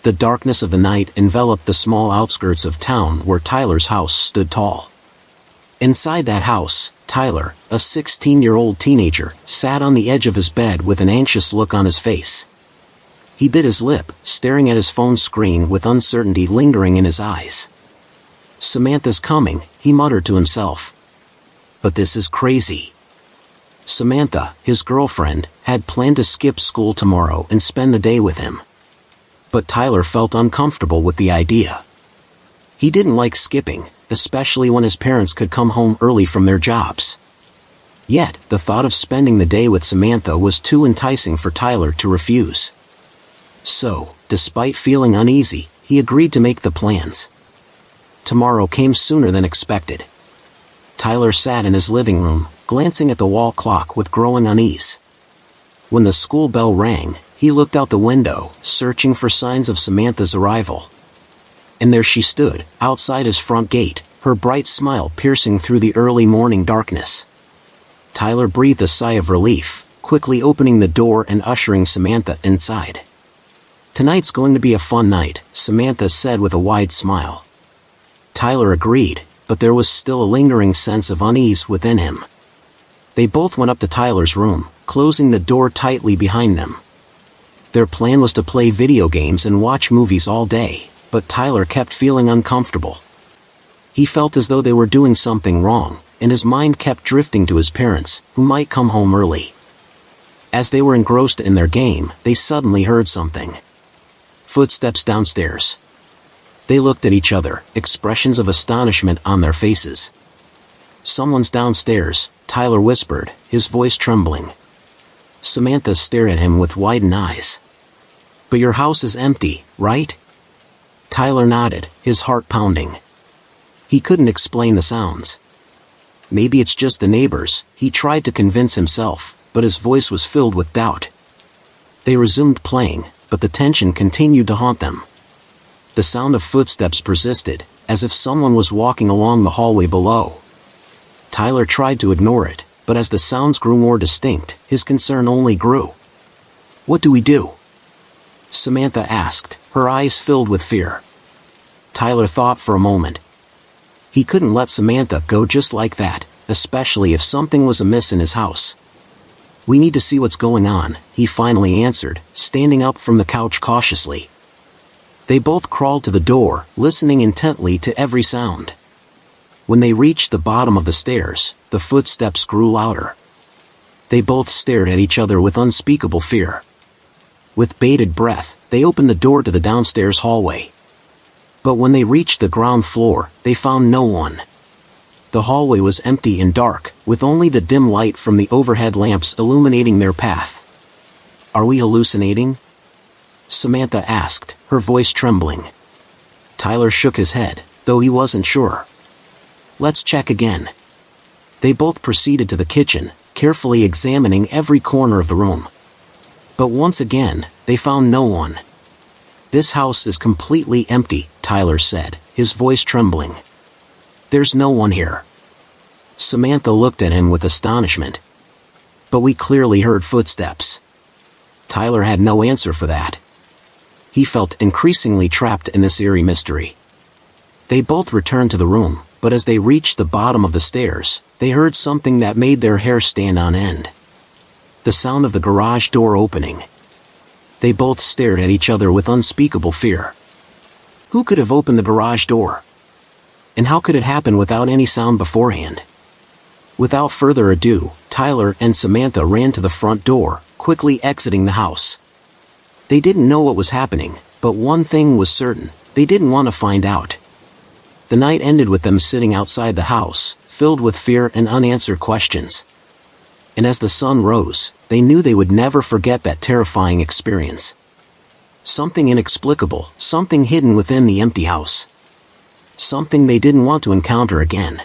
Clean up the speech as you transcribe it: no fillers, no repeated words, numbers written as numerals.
The darkness of the night enveloped the small outskirts of town where Tyler's house stood tall. Inside that house, Tyler, a 16-year-old teenager, sat on the edge of his bed with an anxious look on his face. He bit his lip, staring at his phone screen with uncertainty lingering in his eyes. "Samantha's coming," he muttered to himself. "But this is crazy." Samantha, his girlfriend, had planned to skip school tomorrow and spend the day with him. But Tyler felt uncomfortable with the idea. He didn't like skipping, especially when his parents could come home early from their jobs. Yet, the thought of spending the day with Samantha was too enticing for Tyler to refuse. So, despite feeling uneasy, he agreed to make the plans. Tomorrow came sooner than expected. Tyler sat in his living room, glancing at the wall clock with growing unease. When the school bell rang, he looked out the window, searching for signs of Samantha's arrival. And there she stood, outside his front gate, her bright smile piercing through the early morning darkness. Tyler breathed a sigh of relief, quickly opening the door and ushering Samantha inside. "Tonight's going to be a fun night," Samantha said with a wide smile. Tyler agreed, but there was still a lingering sense of unease within him. They both went up to Tyler's room, closing the door tightly behind them. Their plan was to play video games and watch movies all day, but Tyler kept feeling uncomfortable. He felt as though they were doing something wrong, and his mind kept drifting to his parents, who might come home early. As they were engrossed in their game, they suddenly heard something. Footsteps downstairs. They looked at each other, expressions of astonishment on their faces. "Someone's downstairs," Tyler whispered, his voice trembling. Samantha stared at him with widened eyes. "But your house is empty, right?" Tyler nodded, his heart pounding. He couldn't explain the sounds. "Maybe it's just the neighbors," he tried to convince himself, but his voice was filled with doubt. They resumed playing, but the tension continued to haunt them. The sound of footsteps persisted, as if someone was walking along the hallway below. Tyler tried to ignore it, but as the sounds grew more distinct, his concern only grew. "What do we do?" Samantha asked, her eyes filled with fear. Tyler thought for a moment. He couldn't let Samantha go just like that, especially if something was amiss in his house. "We need to see what's going on," he finally answered, standing up from the couch cautiously. They both crawled to the door, listening intently to every sound. When they reached the bottom of the stairs, the footsteps grew louder. They both stared at each other with unspeakable fear. With bated breath, they opened the door to the downstairs hallway. But when they reached the ground floor, they found no one. The hallway was empty and dark, with only the dim light from the overhead lamps illuminating their path. "Are we hallucinating?" Samantha asked, her voice trembling. Tyler shook his head, though he wasn't sure. "Let's check again." They both proceeded to the kitchen, carefully examining every corner of the room. But once again, they found no one. "This house is completely empty," Tyler said, his voice trembling. "There's no one here." Samantha looked at him with astonishment. "But we clearly heard footsteps." Tyler had no answer for that. He felt increasingly trapped in this eerie mystery. They both returned to the room, but as they reached the bottom of the stairs, they heard something that made their hair stand on end. The sound of the garage door opening. They both stared at each other with unspeakable fear. Who could have opened the garage door? And how could it happen without any sound beforehand? Without further ado, Tyler and Samantha ran to the front door, quickly exiting the house. They didn't know what was happening, but one thing was certain: they didn't want to find out. The night ended with them sitting outside the house, filled with fear and unanswered questions. And as the sun rose, they knew they would never forget that terrifying experience. Something inexplicable, something hidden within the empty house. Something they didn't want to encounter again.